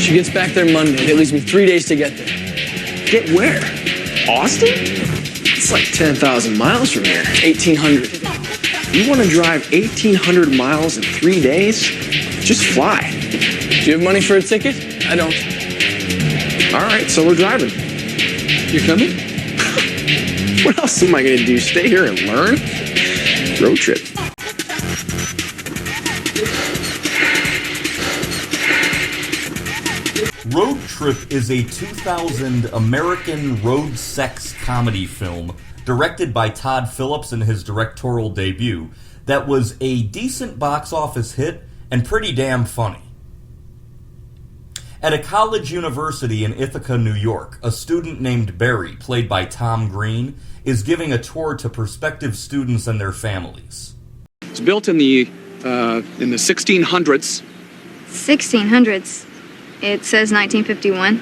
She gets back there Monday. It leaves me 3 days to get there. Get where? Austin? It's like 10,000 miles from here. 1,800. You want to drive 1,800 miles in 3 days? Just fly. Do you have money for a ticket? I don't. All right, so we're driving. You're coming? What else am I going to do? Stay here and learn? Road trip. Road Trip is a 2000 American road sex comedy film directed by Todd Phillips in his directorial debut that was a decent box office hit and pretty damn funny. At a college university in Ithaca, New York, a student named Barry, played by Tom Green, is giving a tour to prospective students and their families. It's built in the 1600s. 1600s. It says 1951.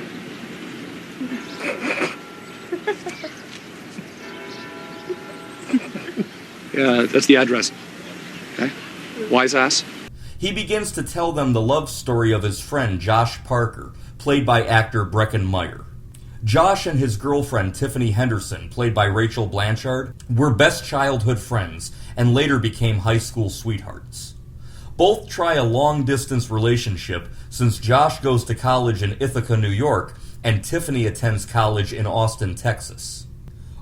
Yeah, that's the address. Okay. Wise ass. He begins to tell them the love story of his friend Josh Parker, played by actor Breckin Meyer. Josh and his girlfriend Tiffany Henderson, played by Rachel Blanchard, were best childhood friends and later became high school sweethearts. Both try a long-distance relationship since Josh goes to college in Ithaca, New York, and Tiffany attends college in Austin, Texas.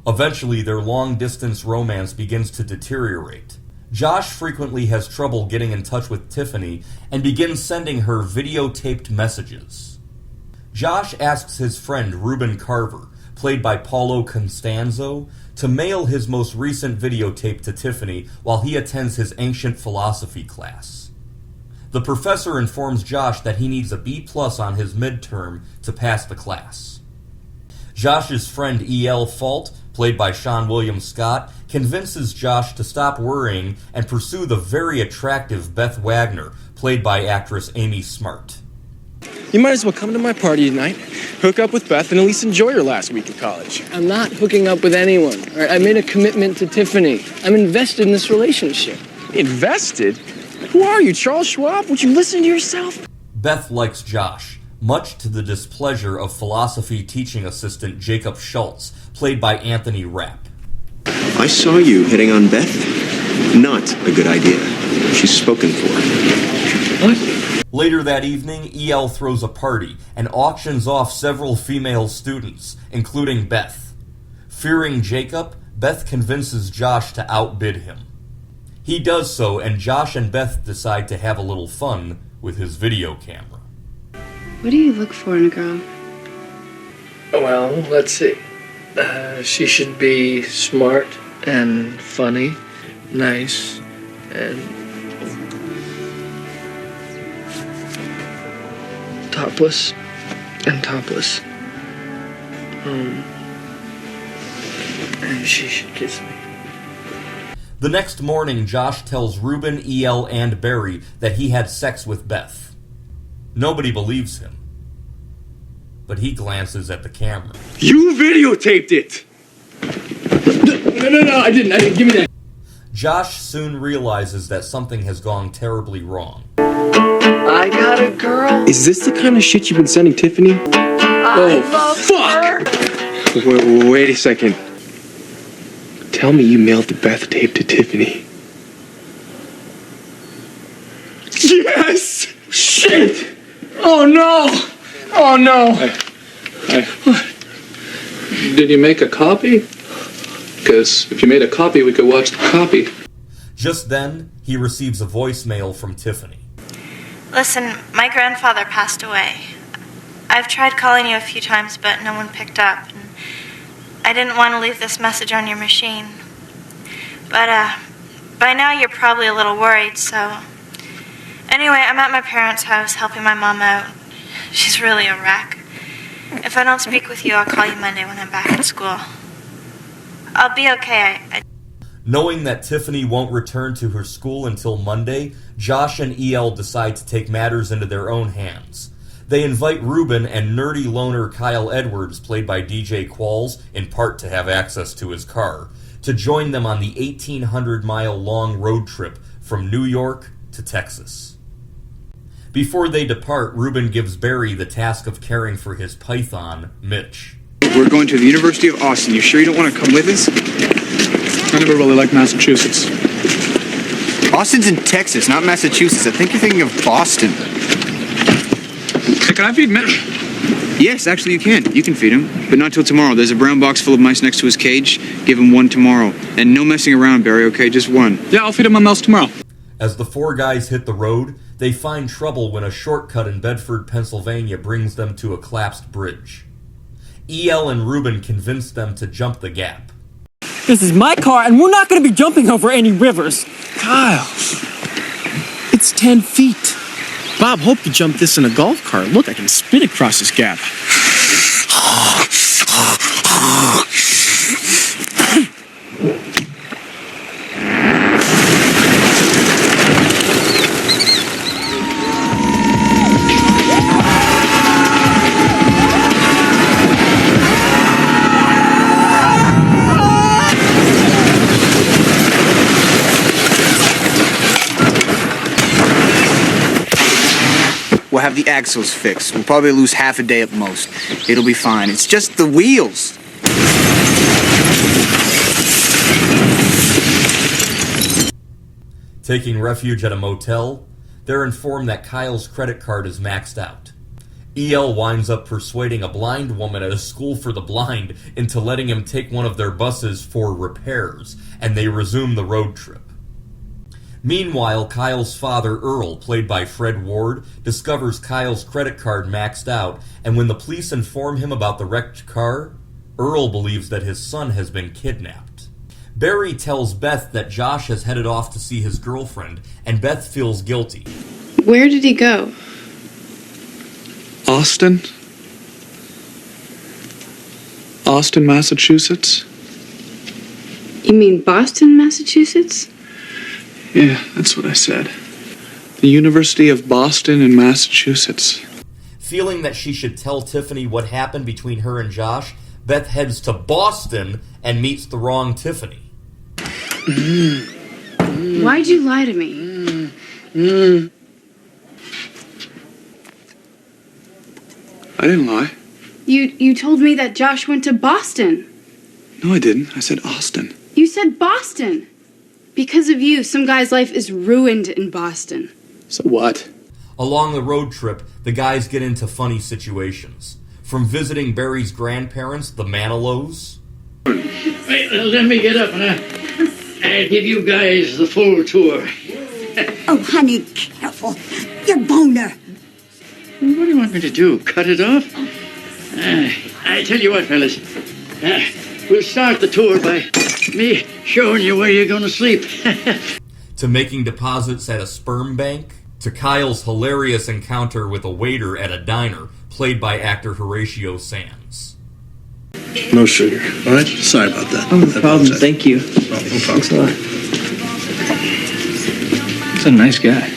Eventually, their long-distance romance begins to deteriorate. Josh frequently has trouble getting in touch with Tiffany and begins sending her videotaped messages. Josh asks his friend Reuben Carver, played by Paulo Costanzo, to mail his most recent videotape to Tiffany while he attends his ancient philosophy class. The professor informs Josh that he needs a B+ on his midterm to pass the class. Josh's friend E.L. Fault, played by Seann William Scott, convinces Josh to stop worrying and pursue the very attractive Beth Wagner, played by actress Amy Smart. You might as well come to my party tonight, hook up with Beth, and at least enjoy your last week of college. I'm not hooking up with anyone. All right? I made a commitment to Tiffany. I'm invested in this relationship. Invested? Who are you, Charles Schwab? Would you listen to yourself? Beth likes Josh, much to the displeasure of philosophy teaching assistant Jacob Schultz, played by Anthony Rapp. I saw you hitting on Beth. Not a good idea. She's spoken for. What? Later that evening, E.L. throws a party and auctions off several female students, including Beth. Fearing Jacob, Beth convinces Josh to outbid him. He does so, and Josh and Beth decide to have a little fun with his video camera. What do you look for in a girl? Well, let's see. She should be smart and funny, nice, and topless and topless. And she should kiss me. The next morning, Josh tells Reuben, E.L., and Barry that he had sex with Beth. Nobody believes him, but he glances at the camera. You videotaped it! No, I didn't. Give me that. Josh soon realizes that something has gone terribly wrong. I got a girl. Is this the kind of shit you've been sending Tiffany? Fuck! Wait a second. Tell me you mailed the Beth tape to Tiffany. Yes! Shit! Oh no! Oh no! Did you make a copy? Because if you made a copy, we could watch the copy. Just then, he receives a voicemail from Tiffany. Listen, my grandfather passed away. I've tried calling you a few times, but no one picked up. And I didn't want to leave this message on your machine. But, by now you're probably a little worried, so... Anyway, I'm at my parents' house helping my mom out. She's really a wreck. If I don't speak with you, I'll call you Monday when I'm back at school. I'll be okay. Knowing that Tiffany won't return to her school until Monday, Josh and E.L. decide to take matters into their own hands. They invite Reuben and nerdy loner Kyle Edwards, played by DJ Qualls, in part to have access to his car, to join them on the 1,800-mile long road trip from New York to Texas. Before they depart, Ruben gives Barry the task of caring for his python, Mitch. We're going to the University of Austin. You sure you don't want to come with us? I never really liked Massachusetts. Austin's in Texas, not Massachusetts. I think you're thinking of Boston. Hey, can I feed Mitch? Yes, actually you can. You can feed him, but not till tomorrow. There's a brown box full of mice next to his cage. Give him one tomorrow. And no messing around, Barry, okay? Just one. Yeah, I'll feed him a mouse tomorrow. As the four guys hit the road, they find trouble when a shortcut in Bedford, Pennsylvania brings them to a collapsed bridge. EL and Ruben convince them to jump the gap. This is my car, and we're not going to be jumping over any rivers. Kyle, it's 10 feet. Bob hoped to jump this in a golf cart. Look, I can spin across this gap. We'll have the axles fixed. We'll probably lose half a day at most. It'll be fine. It's just the wheels. Taking refuge at a motel, they're informed that Kyle's credit card is maxed out. EL winds up persuading a blind woman at a school for the blind into letting him take one of their buses for repairs, and they resume the road trip. Meanwhile, Kyle's father, Earl, played by Fred Ward, discovers Kyle's credit card maxed out, and when the police inform him about the wrecked car, Earl believes that his son has been kidnapped. Barry tells Beth that Josh has headed off to see his girlfriend, and Beth feels guilty. Where did he go? Austin? Austin, Massachusetts? You mean Boston, Massachusetts? Yeah, that's what I said. The University of Boston in Massachusetts. Feeling that she should tell Tiffany what happened between her and Josh, Beth heads to Boston and meets the wrong Tiffany. Why'd you lie to me? I didn't lie. You told me that Josh went to Boston. No, I didn't. I said Austin. You said Boston. Because of you, some guy's life is ruined in Boston. So what? Along the road trip, the guys get into funny situations. From visiting Barry's grandparents, the Manilows. Wait, let me get up and I'll give you guys the full tour. Oh, honey, careful. Your boner. What do you want me to do? Cut it off? I tell you what, fellas. We'll start the tour by me showing you where you're going to sleep. To making deposits at a sperm bank, to Kyle's hilarious encounter with a waiter at a diner, played by actor Horatio Sands. No sugar, all right? Sorry about that. Oh, no problem. Thank you. No problem. Thanks a lot. He's a nice guy.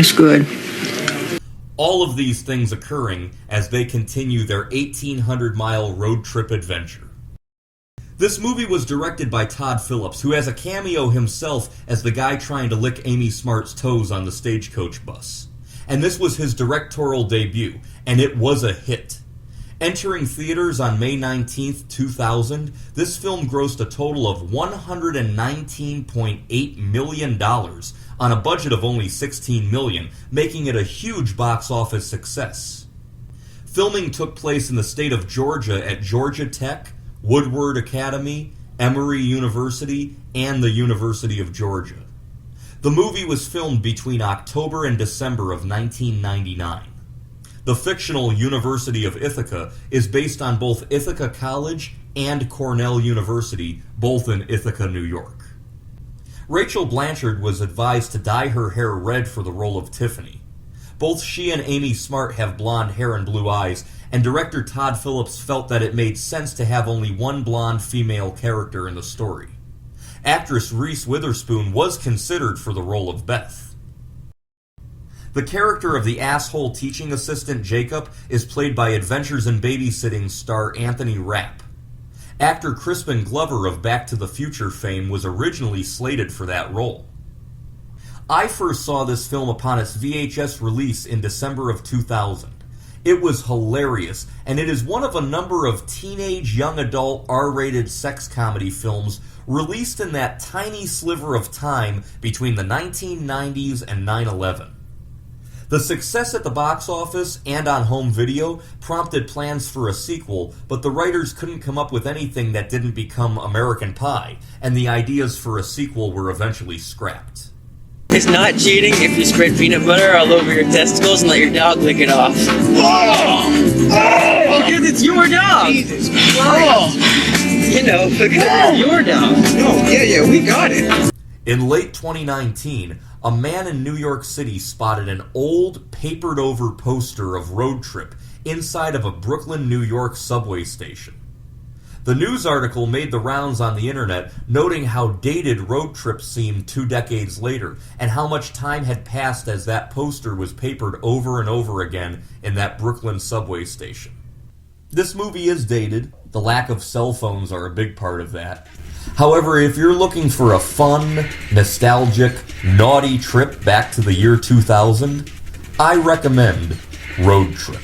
It's good. All of these things occurring as they continue their 1,800-mile road trip adventure. This movie was directed by Todd Phillips, who has a cameo himself as the guy trying to lick Amy Smart's toes on the stagecoach bus. And this was his directorial debut, and it was a hit. Entering theaters on May 19th, 2000, this film grossed a total of $119.8 million on a budget of only $16 million, making it a huge box office success. Filming took place in the state of Georgia at Georgia Tech, Woodward Academy, Emory University, and the University of Georgia. The movie was filmed between October and December of 1999. The fictional University of Ithaca is based on both Ithaca College and Cornell University, both in Ithaca, New York. Rachel Blanchard was advised to dye her hair red for the role of Tiffany. Both she and Amy Smart have blonde hair and blue eyes, and director Todd Phillips felt that it made sense to have only one blonde female character in the story. Actress Reese Witherspoon was considered for the role of Beth. The character of the asshole teaching assistant Jacob is played by Adventures in Babysitting star Anthony Rapp. Actor Crispin Glover of Back to the Future fame was originally slated for that role. I first saw this film upon its VHS release in December of 2000. It was hilarious, and it is one of a number of teenage young adult R-rated sex comedy films released in that tiny sliver of time between the 1990s and 9/11. The success at the box office and on home video prompted plans for a sequel, but the writers couldn't come up with anything that didn't become American Pie, and the ideas for a sequel were eventually scrapped. It's not cheating if you spread peanut butter all over your testicles and let your dog lick it off. Oh, because it's your dog. Jesus Christ. You know, because it's your dog. No, yeah, we got it. In late 2019, a man in New York City spotted an old, papered-over poster of Road Trip inside of a Brooklyn, New York subway station. The news article made the rounds on the internet, noting how dated Road Trip seemed 2 decades later, and how much time had passed as that poster was papered over and over again in that Brooklyn subway station. This movie is dated. The lack of cell phones are a big part of that. However, if you're looking for a fun, nostalgic, naughty trip back to the year 2000, I recommend Road Trip.